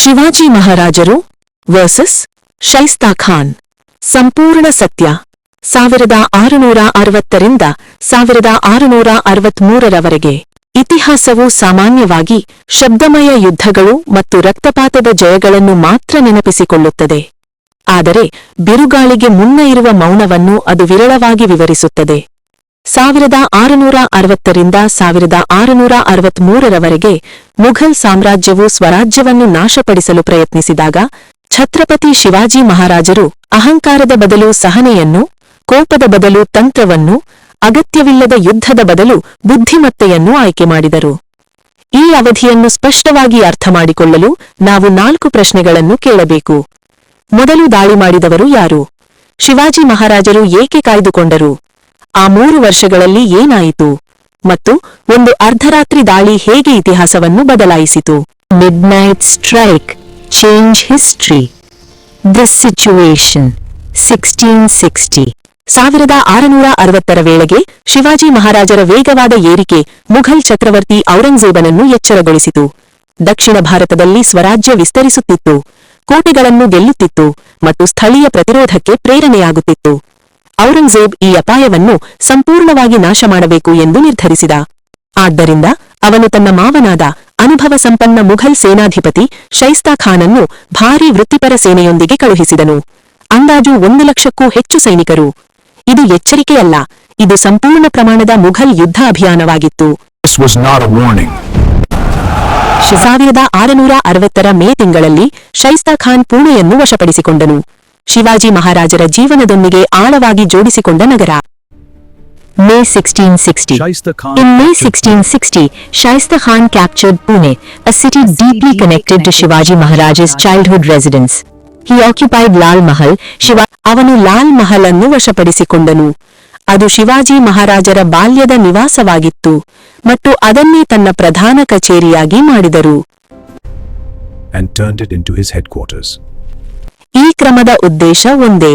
ಶಿವಾಜಿ ಮಹಾರಾಜರು ವರ್ಸಸ್ ಶೈಸ್ತಾ ಖಾನ್ ಸಂಪೂರ್ಣ ಸತ್ಯ 1660ರಿಂದ 1663ರವರೆಗೆ ಇತಿಹಾಸವು ಸಾಮಾನ್ಯವಾಗಿ ಶಬ್ದಮಯ ಯುದ್ಧಗಳು ಮತ್ತು ರಕ್ತಪಾತದ ಜಯಗಳನ್ನು ಮಾತ್ರ ನೆನಪಿಸಿಕೊಳ್ಳುತ್ತದೆ. ಆದರೆ ಬಿರುಗಾಳಿಗೆ ಮುನ್ನ ಇರುವ ಮೌನವನ್ನು ಅದು ವಿರಳವಾಗಿ ವಿವರಿಸುತ್ತದೆ. 1660ರಿಂದ 1663ರವರೆಗೆ ಮುಘಲ್ ಸಾಮ್ರಾಜ್ಯವು ಸ್ವರಾಜ್ಯವನ್ನು ನಾಶಪಡಿಸಲು ಪ್ರಯತ್ನಿಸಿದಾಗ ಛತ್ರಪತಿ ಶಿವಾಜಿ ಮಹಾರಾಜರು ಅಹಂಕಾರದ ಬದಲು ಸಹನೆಯನ್ನು, ಕೋಪದ ಬದಲು ತಂತ್ರವನ್ನು, ಅಗತ್ಯವಿಲ್ಲದ ಯುದ್ಧದ ಬದಲು ಬುದ್ಧಿಮತ್ತೆಯನ್ನು ಆಯ್ಕೆ ಮಾಡಿದರು. ಈ ಅವಧಿಯನ್ನು ಸ್ಪಷ್ಟವಾಗಿ ಅರ್ಥಮಾಡಿಕೊಳ್ಳಲು ನಾವು 4 ಪ್ರಶ್ನೆಗಳನ್ನು ಕೇಳಬೇಕು. ಮೊದಲು ದಾಳಿ ಮಾಡಿದವರು ಯಾರು? ಶಿವಾಜಿ ಮಹಾರಾಜರು ಏಕೆ ಕಾಯ್ದುಕೊಂಡರು? ಆ 3 ವರ್ಷಗಳಲ್ಲಿ ಏನಾಯಿತು? ಮತ್ತು ಒಂದು ಅರ್ಧರಾತ್ರಿ ದಾಳಿ ಹೇಗೆ ಇತಿಹಾಸವನ್ನು ಬದಲಾಯಿಸಿತು? Midnight strike, change history. This situation, 1660. 1660ರ ವೇಳೆಗೆ ಶಿವಾಜಿ ಮಹಾರಾಜರ ವೇಗವಾದ ಏರಿಕೆ ಮುಘಲ್ ಚಕ್ರವರ್ತಿ ಔರಂಗಜೇಬನನ್ನು ಎಚ್ಚರಗೊಳಿಸಿತು. ದಕ್ಷಿಣ ಭಾರತದಲ್ಲಿ ಸ್ವರಾಜ್ಯ ವಿಸ್ತರಿಸುತ್ತಿತ್ತು, ಕೋಟೆಗಳನ್ನು ಗೆಲ್ಲುತ್ತಿತ್ತು ಮತ್ತು ಸ್ಥಳೀಯ ಪ್ರತಿರೋಧಕ್ಕೆ ಪ್ರೇರಣೆಯಾಗುತ್ತಿತ್ತು. ಔರಂಗಜೇಬ್ ಈ ಅಪಾಯವನ್ನು ಸಂಪೂರ್ಣವಾಗಿ ನಾಶ ಮಾಡಬೇಕು ಎಂದು ನಿರ್ಧರಿಸಿದ. ಆದ್ದರಿಂದ ಅವನು ತನ್ನ ಮಾವನಾದ ಅನುಭವ ಸಂಪನ್ನ ಮುಘಲ್ ಸೇನಾಧಿಪತಿ ಶೈಸ್ತಾ ಖಾನನ್ನು ಭಾರೀ ವೃತ್ತಿಪರ ಸೇನೆಯೊಂದಿಗೆ ಕಳುಹಿಸಿದನು. ಅಂದಾಜು 1,00,000ಕ್ಕೂ ಹೆಚ್ಚು ಸೈನಿಕರು. ಇದು ಎಚ್ಚರಿಕೆಯಲ್ಲ, ಇದು ಸಂಪೂರ್ಣ ಪ್ರಮಾಣದ ಮುಘಲ್ ಯುದ್ಧ ಅಭಿಯಾನವಾಗಿತ್ತು. 1660ರ ಮೇ ತಿಂಗಳಲ್ಲಿ ಶೈಸ್ತಾ ಖಾನ್ ಪೂಣೆಯನ್ನು ವಶಪಡಿಸಿಕೊಂಡನು. ಶಿವಾಜಿ ಮಹಾರಾಜರ ಜೀವನದೊಂದಿಗೆ ಆಳವಾಗಿ ಜೋಡಿಸಿಕೊಂಡ ನಗರ. May 1660. In May 1660, Shaista Khan captured Pune, a city deeply connected to Shivaji Maharaj's childhood residence. He occupied Lal Mahal. ಅವನು ಲಾಲ್ ಮಹಲ್ ಅನ್ನು ವಶಪಡಿಸಿಕೊಂಡನು. ಅದು ಶಿವಾಜಿ ಮಹಾರಾಜರ ಬಾಲ್ಯದ ನಿವಾಸವಾಗಿತ್ತು ಮತ್ತು ಅದನ್ನೇ ತನ್ನ ಪ್ರಧಾನ ಕಚೇರಿಯಾಗಿ ಮಾಡಿದರು. And turned it into his headquarters. ಈ ಕ್ರಮದ ಉದ್ದೇಶ ಒಂದೇ,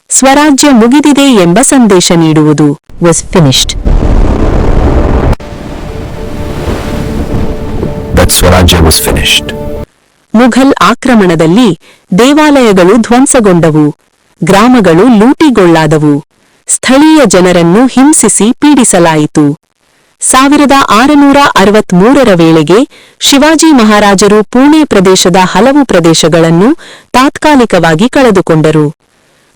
ಸ್ವರಾಜ್ಯ ಮುಗಿದಿದೆ ಎಂಬ ಸಂದೇಶ ನೀಡುವುದು. Was finished. That Swarajya was finished. Mughal ಆಕ್ರಮಣದಲ್ಲಿ ದೇವಾಲಯಗಳು ಧ್ವಂಸಗೊಂಡವು, ಗ್ರಾಮಗಳು ಲೂಟಿಗೊಳ್ಳಾದವು, ಸ್ಥಳೀಯ ಜನರನ್ನು ಹಿಂಸಿಸಿ ಪೀಡಿಸಲಾಯಿತು. 1663ರ ವೇಳೆಗೆ ಶಿವಾಜಿ ಮಹಾರಾಜರು ಪೂಣೆ ಪ್ರದೇಶದ ಹಲವು ಪ್ರದೇಶಗಳನ್ನು ತಾತ್ಕಾಲಿಕವಾಗಿ ಕಳೆದುಕೊಂಡರು.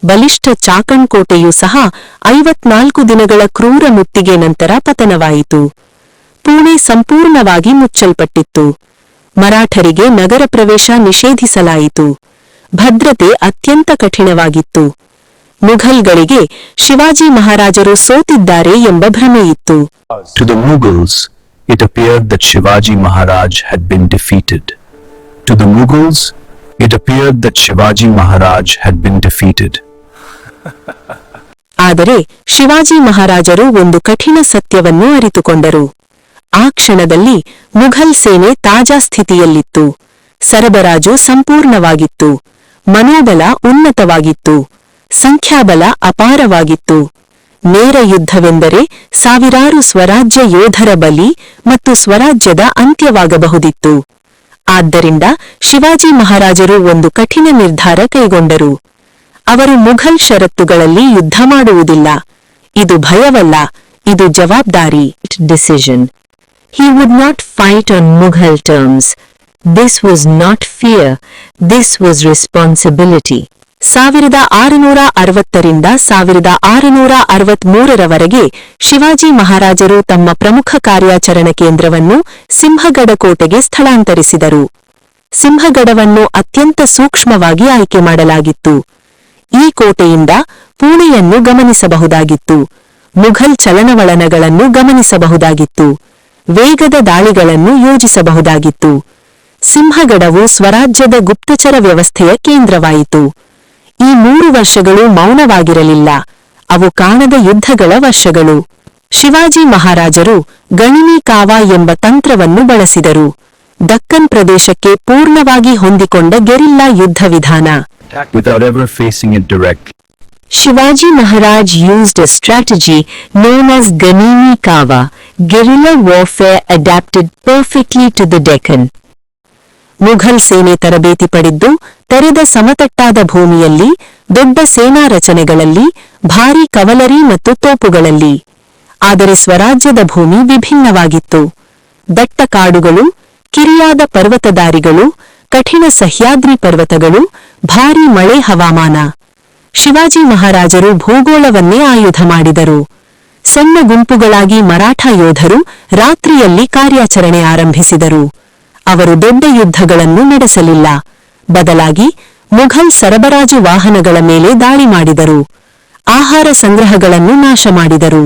ಬಲಿಷ್ಠ ಚಾಕಣ್ ಕೋಟೆಯೂ ಸಹ 54 ದಿನಗಳ ಕ್ರೂರ ಮುತ್ತಿಗೆ ನಂತರ ಪತನವಾಯಿತು. ಪೂಣೆ ಸಂಪೂರ್ಣವಾಗಿ ಮುಚ್ಚಲ್ಪಟ್ಟಿತ್ತು. ಮರಾಠರಿಗೆ ನಗರ ಪ್ರವೇಶ ನಿಷೇಧಿಸಲಾಯಿತು. ಭದ್ರತೆ ಅತ್ಯಂತ ಕಠಿಣವಾಗಿತ್ತು. ಮುಘಲ್ಗಳಿಗೆ ಶಿವಾಜಿ ಮಹಾರಾಜರು ಸೋತಿದ್ದಾರೆ ಎಂಬ ಭ್ರಮೆಯಿತ್ತು. To the Mughals, it appeared that Shivaji Maharaj had been defeated. To the Mughals, it appeared that Shivaji Maharaj had been defeated. ಆದರೆ ಶಿವಾಜಿ ಮಹಾರಾಜರು ಒಂದು ಕಠಿಣ ಸತ್ಯವನ್ನು ಅರಿತುಕೊಂಡರು. ಆ ಕ್ಷಣದಲ್ಲಿ ಮುಘಲ್ ಸೇನೆ ತಾಜಾ ಸ್ಥಿತಿಯಲ್ಲಿತ್ತು. ಸರಬರಾಜು ಸಂಪೂರ್ಣವಾಗಿತ್ತು. ಮನೋಬಲ ಉನ್ನತವಾಗಿತ್ತು. ಸಂಖ್ಯಾಬಲ ಅಪಾರವಾಗಿತ್ತು. ನೇರ ಯುದ್ಧವೆಂದರೆ ಸಾವಿರಾರು ಸ್ವರಾಜ್ಯ ಯೋಧರ ಬಲಿ ಮತ್ತು ಸ್ವರಾಜ್ಯದ ಅಂತ್ಯವಾಗಬಹುದಿತ್ತು. ಆದ್ದರಿಂದ ಶಿವಾಜಿ ಮಹಾರಾಜರು ಒಂದು ಕಠಿಣ ನಿರ್ಧಾರ ಕೈಗೊಂಡರು. ಅವರು ಮುಘಲ್ ಷರತ್ತುಗಳಲ್ಲಿ ಯುದ್ಧ ಮಾಡುವುದಿಲ್ಲ. ಇದು ಭಯವಲ್ಲ, ಇದು ಜವಾಬ್ದಾರಿ. Decision. He would not fight on Mughal terms. This was not fear. This was responsibility. 1660ರಿಂದ 1663ರವರೆಗೆ Shivaji ಮಹಾರಾಜರು ತಮ್ಮ ಪ್ರಮುಖ ಕಾರ್ಯಾಚರಣಾ ಕೇಂದ್ರವನ್ನು ಸಿಂಹಗಡ ಕೋಟೆಗೆ ಸ್ಥಳಾಂತರಿಸಿದರು. ಸಿಂಹಗಡವನ್ನು ಅತ್ಯಂತ ಸೂಕ್ಷ್ಮವಾಗಿ ಆಯ್ಕೆ ಮಾಡಲಾಗಿತ್ತು. ಈ ಕೋಟೆಯಿಂದ ಪೂಣೆಯನ್ನು ಗಮನಿಸಬಹುದಾಗಿತ್ತು. ಮುಘಲ್ ಚಲನವಲನಗಳನ್ನು ಗಮನಿಸಬಹುದಾಗಿತ್ತು. ವೇಗದ ದಾಳಿಗಳನ್ನು ಯೋಜಿಸಬಹುದಾಗಿತ್ತು. ಸಿಂಹಗಡವು ಸ್ವರಾಜ್ಯದ ಗುಪ್ತಚರ ವ್ಯವಸ್ಥೆಯ ಕೇಂದ್ರವಾಯಿತು. ಈ 3 ವರ್ಷಗಳು ಮೌನವಾಗಿರಲಿಲ್ಲ, ಅವು ಕಾಣದ ಯುದ್ಧಗಳ ವರ್ಷಗಳು. ಶಿವಾಜಿ ಮಹಾರಾಜರು ಗಣಿಮಿ ಕಾವಾ ಎಂಬ ತಂತ್ರವನ್ನು ಬಳಸಿದರು. ದಕ್ಕನ್ ಪ್ರದೇಶಕ್ಕೆ ಪೂರ್ಣವಾಗಿ ಹೊಂದಿಕೊಂಡ ಗೆರಿಲ್ಲಾ ಯುದ್ಧ ವಿಧಾನ. Without ever facing it directly. Shivaji Maharaj used a strategy known as Ganimi Kawa, guerrilla warfare adapted perfectly to the Deccan. Mughal ಸೇನೆ ತರಬೇತಿ ಪಡೆದ್ದು ತೆರೆದ ಸಮತಟ್ಟಾದ ಭೂಮಿಯಲ್ಲಿ, ದೊಡ್ಡ ಸೇನಾ ರಚನೆಗಳಲ್ಲಿ, ಭಾರೀ ಕವಲರಿ ಮತ್ತು ತೋಪುಗಳಲ್ಲಿ. ಆದರೆ ಸ್ವರಾಜ್ಯದ ಭೂಮಿ ವಿಭಿನ್ನವಾಗಿತ್ತು. ದಟ್ಟ ಕಾಡುಗಳು, ಕಿರಿಯಾದ ಪರ್ವತದಾರಿಗಳು, ಕಠಿಣ ಸಹ್ಯಾದ್ರಿ ಪರ್ವತಗಳು, ಭಾರೀ ಮಳೆ ಹವಾಮಾನ. ಶಿವಾಜಿ ಮಹಾರಾಜರು ಭೂಗೋಳವನ್ನೇ ಆಯುಧ ಮಾಡಿದರು. ಸಣ್ಣ ಗುಂಪುಗಳಾಗಿ ಮರಾಠ ಯೋಧರು ರಾತ್ರಿಯಲ್ಲಿ ಕಾರ್ಯಾಚರಣೆ ಆರಂಭಿಸಿದರು. ಅವರು ದೊಡ್ಡ ಯುದ್ಧಗಳನ್ನು ನಡೆಸಲಿಲ್ಲ. ಬದಲಾಗಿ ಮುಘಲ್ ಸರಬರಾಜು ವಾಹನಗಳ ಮೇಲೆ ದಾಳಿ ಮಾಡಿದರು. ಆಹಾರ ಸಂಗ್ರಹಗಳನ್ನು ನಾಶ ಮಾಡಿದರು.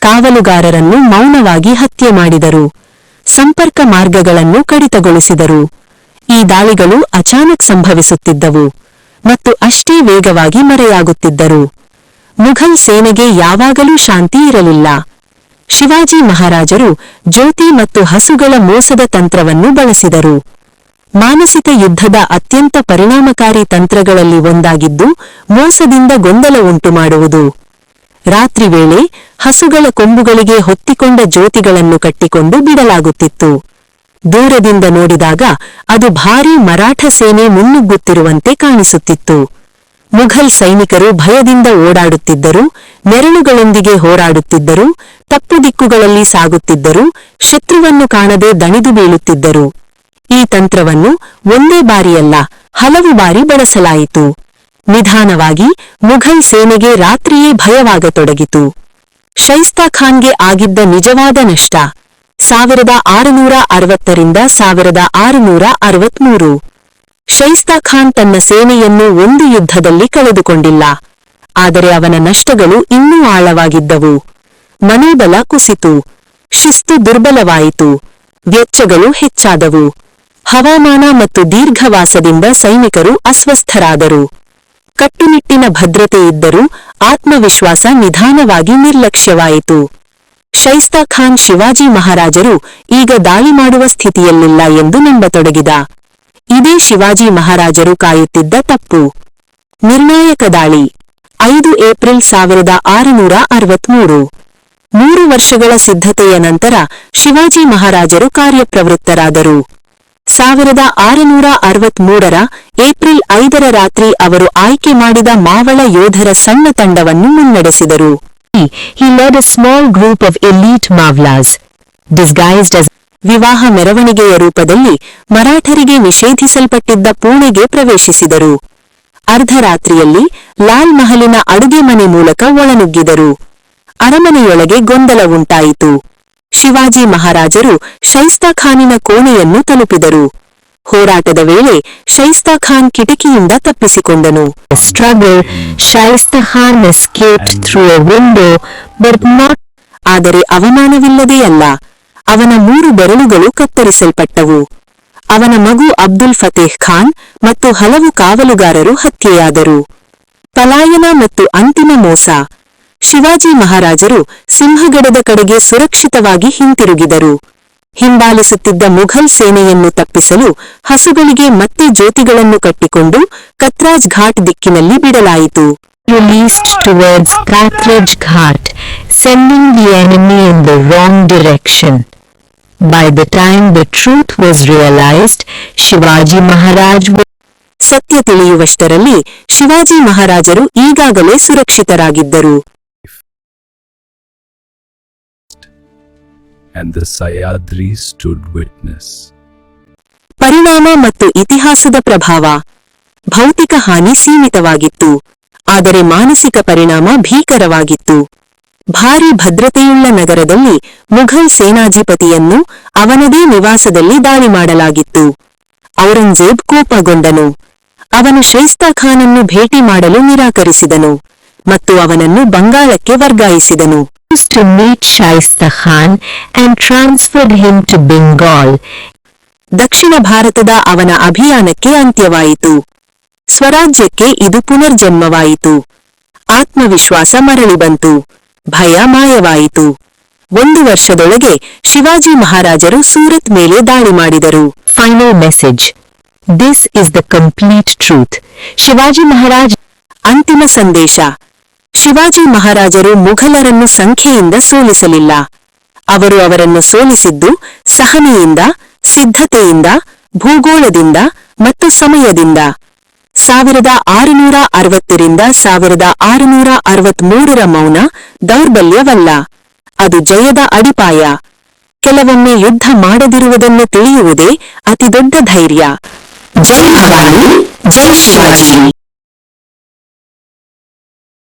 ಕಾವಲುಗಾರರನ್ನು ಮೌನವಾಗಿ ಹತ್ಯೆ ಮಾಡಿದರು. ಸಂಪರ್ಕ ಮಾರ್ಗಗಳನ್ನು ಕಡಿತಗೊಳಿಸಿದರು. ಈ ದಾಳಿಗಳು ಅಚಾನಕ್ ಸಂಭವಿಸುತ್ತಿದ್ದವು ಮತ್ತು ಅಷ್ಟೇ ವೇಗವಾಗಿ ಮರೆಯಾಗುತ್ತಿದ್ದರು. ಮುಘಲ್ ಸೇನೆಗೆ ಯಾವಾಗಲೂ ಶಾಂತಿ ಇರಲಿಲ್ಲ. ಶಿವಾಜಿ ಮಹಾರಾಜರು ಜ್ಯೋತಿ ಮತ್ತು ಹಸುಗಳ ಮೋಸದ ತಂತ್ರವನ್ನು ಬಳಸಿದರು. ಮಾನಸಿಕ ಯುದ್ಧದ ಅತ್ಯಂತ ಪರಿಣಾಮಕಾರಿ ತಂತ್ರಗಳಲ್ಲಿ ಒಂದಾಗಿದ್ದು ಮೋಸದಿಂದ ಗೊಂದಲ ಉಂಟುಮಾಡುವುದು. ರಾತ್ರಿ ವೇಳೆ ಹಸುಗಳ ಕೊಂಬುಗಳಿಗೆ ಹೊತ್ತಿಕೊಂಡ ಜ್ಯೋತಿಗಳನ್ನು ಕಟ್ಟಿಕೊಂಡು ಬಿಡಲಾಗುತ್ತಿತ್ತು. ದೂರದಿಂದ ನೋಡಿದಾಗ ಅದು ಭಾರೀ ಮರಾಠ ಸೇನೆ ಮುನ್ನುಗ್ಗುತ್ತಿರುವಂತೆ ಕಾಣಿಸುತ್ತಿತ್ತು. ಮುಘಲ್ ಸೈನಿಕರು ಭಯದಿಂದ ಓಡಾಡುತ್ತಿದ್ದರು, ನೆರಳುಗಳೊಂದಿಗೆ ಹೋರಾಡುತ್ತಿದ್ದರು, ತಪ್ಪು ದಿಕ್ಕುಗಳಲ್ಲಿ ಸಾಗುತ್ತಿದ್ದರು, ಶತ್ರುವನ್ನು ಕಾಣದೆ ದಣಿದು ಬೀಳುತ್ತಿದ್ದರು. ಈ ತಂತ್ರವನ್ನು ಒಂದೇ ಬಾರಿಯಲ್ಲ, ಹಲವು ಬಾರಿ ಬಳಸಲಾಯಿತು. ನಿಧಾನವಾಗಿ ಮುಘಲ್ ಸೇನೆಗೆ ರಾತ್ರಿಯೇ ಭಯವಾಗತೊಡಗಿತು. ಶೈಸ್ತಾ ಖಾನ್ಗೆ ಆಗಿದ್ದ ನಿಜವಾದ ನಷ್ಟ 1660ರಿಂದ 1663. ಶೈಸ್ತಾ ಖಾನ್ ತನ್ನ ಸೇನೆಯನ್ನು ಒಂದು ಯುದ್ಧದಲ್ಲಿ ಕಳೆದುಕೊಂಡಿಲ್ಲ, ಆದರೆ ಅವನ ನಷ್ಟಗಳು ಇನ್ನೂ ಆಳವಾಗಿದ್ದವು. ಮನೋಬಲ ಕುಸಿತು, ಶಿಸ್ತು ದುರ್ಬಲವಾಯಿತು, ವೆಚ್ಚಗಳು ಹೆಚ್ಚಾದವು. ಹವಾಮಾನ ಮತ್ತು ದೀರ್ಘವಾಸದಿಂದ ಸೈನಿಕರು ಅಸ್ವಸ್ಥರಾದರು. ಕಟ್ಟುನಿಟ್ಟಿನ ಭದ್ರತೆ ಇದ್ದರೂ ಆತ್ಮವಿಶ್ವಾಸ ನಿಧಾನವಾಗಿ ನಿರ್ಲಕ್ಷ್ಯವಾಯಿತು. ಶೈಸ್ತಾ ಖಾನ್ ಶಿವಾಜಿ ಮಹಾರಾಜರು ಈಗ ದಾಳಿ ಮಾಡುವ ಸ್ಥಿತಿಯಲ್ಲಿಲ್ಲ ಎಂದು ನಂಬತೊಡಗಿದ. ಇದೇ ಶಿವಾಜಿ ಮಹಾರಾಜರು ಕಾಯುತ್ತಿದ್ದ ತಪ್ಪು. ನಿರ್ಣಾಯಕ ದಾಳಿ 5 ಏಪ್ರಿಲ್ 1663. 3 ವರ್ಷಗಳ ಸಿದ್ಧತೆಯ ನಂತರ ಶಿವಾಜಿ ಮಹಾರಾಜರು ಕಾರ್ಯಪ್ರವೃತ್ತರಾದರು. 1663ರ ಏಪ್ರಿಲ್ 5ರ ರಾತ್ರಿ ಅವರು ಆಯ್ಕೆ ಮಾಡಿದ ಮಾವಳ ಯೋಧರ ಸಣ್ಣ ತಂಡವನ್ನು ಮುನ್ನಡೆಸಿದರು. He led a small group of elite Mavlas, disguised as ವಿವಾಹ ಮೆರವಣಿಗೆಯ ರೂಪದಲ್ಲಿ ಮರಾಠರಿಗೆ ನಿಷೇಧಿಸಲ್ಪಟ್ಟಿದ್ದ ಪೂಣೆಗೆ ಪ್ರವೇಶಿಸಿದರು. ಅರ್ಧರಾತ್ರಿಯಲ್ಲಿ ಲಾಲ್ ಮಹಲಿನ ಅಡುಗೆ ಮನೆ ಮೂಲಕ ಒಳನುಗ್ಗಿದರು. ಅರಮನೆಯೊಳಗೆ ಗೊಂದಲ ಉಂಟಾಯಿತು. ಶಿವಾಜಿ ಮಹಾರಾಜರು ಶೈಸ್ತಾ ಖಾನಿನ ಕೋಣೆಯನ್ನು ತಲುಪಿದರು. ಹೋರಾಟದ ವೇಳೆ ಶೈಸ್ತಾ ಖಾನ್ ಕಿಟಕಿಯಿಂದ ತಪ್ಪಿಸಿಕೊಂಡನು. struggle, Shaista Khan escaped through a window, but not. ಆದರೆ ಅವಮಾನವಿಲ್ಲದೇ ಅಲ್ಲ, ಅವನ 3 ಬೆರಳುಗಳು ಕತ್ತರಿಸಲ್ಪಟ್ಟವು. ಅವನ ಮಗು ಅಬ್ದುಲ್ ಫತೇಹ್ ಖಾನ್ ಮತ್ತು ಹಲವು ಕಾವಲುಗಾರರು ಹತ್ಯೆಯಾದರು. ಪಲಾಯನ ಮತ್ತು ಅಂತಿಮ ಮೋಸ. ಶಿವಾಜಿ ಮಹಾರಾಜರು ಸಿಂಹಗಡದ ಕಡೆಗೆ ಸುರಕ್ಷಿತವಾಗಿ ಹಿಂತಿರುಗಿದರು. ಹಿಂಬಾಲಿಸುತ್ತಿದ್ದ ಮುಘಲ್ ಸೇನೆಯನ್ನು ತಪ್ಪಿಸಲು ಹಸುಗಳಿಗೆ ಮತ್ತೆ ಜ್ಯೋತಿಗಳನ್ನು ಕಟ್ಟಿಕೊಂಡು ಕತ್ರಾಜ್ ಘಾಟ್ ದಿಕ್ಕಿನಲ್ಲಿ ಬಿಡಲಾಯಿತು. Released towards Kathraj Ghat, sending the enemy in the wrong direction. By the time the truth was realized, Shivaji Maharaj was ಸತ್ಯ ತಿಳಿಯುವಷ್ಟರಲ್ಲಿ ಶಿವಾಜಿ ಮಹಾರಾಜರು ಈಗಾಗಲೇ ಸುರಕ್ಷಿತರಾಗಿದ್ದರು. And the Sayadri stood witness. ಪರಿಣಾಮ ಮತ್ತು ಇತಿಹಾಸದ ಪ್ರಭಾವ. ಭೌತಿಕ ಹಾನಿ ಸೀಮಿತವಾಗಿತ್ತು, ಆದರೆ ಮಾನಸಿಕ ಪರಿಣಾಮ ಭೀಕರವಾಗಿತ್ತು. ಭಾರೀ ಭದ್ರತೆಯುಳ್ಳ ನಗರದಲ್ಲಿ ಮುಘಲ್ ಸೇನಾಧಿಪತಿಯನ್ನು ಅವನದೇ ನಿವಾಸದಲ್ಲಿ ದಾಳಿ ಮಾಡಲಾಗಿತ್ತು. ಔರಂಗಜೇಬ್ ಕೋಪಗೊಂಡನು. ಅವನು ಶೈಸ್ತಾ ಖಾನನ್ನು ಭೇಟಿ ಮಾಡಲು ನಿರಾಕರಿಸಿದನು ಮತ್ತು ಅವನನ್ನು ಬಂಗಾಳಕ್ಕೆ ವರ್ಗಾಯಿಸಿದನು. to meet Shaista Khan and transferred him to Bengal. ದಕ್ಷಿಣ ಭಾರತದ ಅವನ ಅಭಿಯಾನಕ್ಕೆ ಅಂತ್ಯವಾಯಿತು. ಸ್ವರಾಜ್ಯಕ್ಕೆ ಇದು ಪುನರ್ಜನ್ಮವಾಯಿತು. ಆತ್ಮವಿಶ್ವಾಸ ಮರಳಿ ಬಂತು. ಭಯ ಮಾಯವಾಯಿತು. 1 ವರ್ಷದೊಳಗೆ ಶಿವಾಜಿ ಮಹಾರಾಜರು ಸೂರತ್ ಮೇಲೆ ದಾಳಿ ಮಾಡಿದರು. Final message. This is the complete truth. Shivaji Maharaj. ಅಂತಿಮ ಸಂದೇಶ. ಶಿವಾಜಿ ಮಹಾರಾಜರು ಮುಘಲರನ್ನು ಸಂಖ್ಯೆಯಿಂದ ಸೋಲಿಸಲಿಲ್ಲ. ಅವರು ಅವರನ್ನು ಸೋಲಿಸಿದ್ದು ಸಹನೆಯಿಂದ, ಸಿದ್ಧತೆಯಿಂದ ಭೂಗೋಳದಿಂದ ಮತ್ತು ಸಮಯದಿಂದ 1660ರಿಂದ 1663ರ ಮೌನ ದೌರ್ಬಲ್ಯವಲ್ಲ, ಅದು ಜಯದ ಅಡಿಪಾಯ. ಕೆಲವೊಮ್ಮೆ ಯುದ್ಧ ಮಾಡದಿರುವುದನ್ನು ತಿಳಿಯುವುದೇ ಅತಿದೊಡ್ಡ ಧೈರ್ಯ. ಜೈ ಭವಾನಿ, ಜೈ ಶಿವಾಜಿ.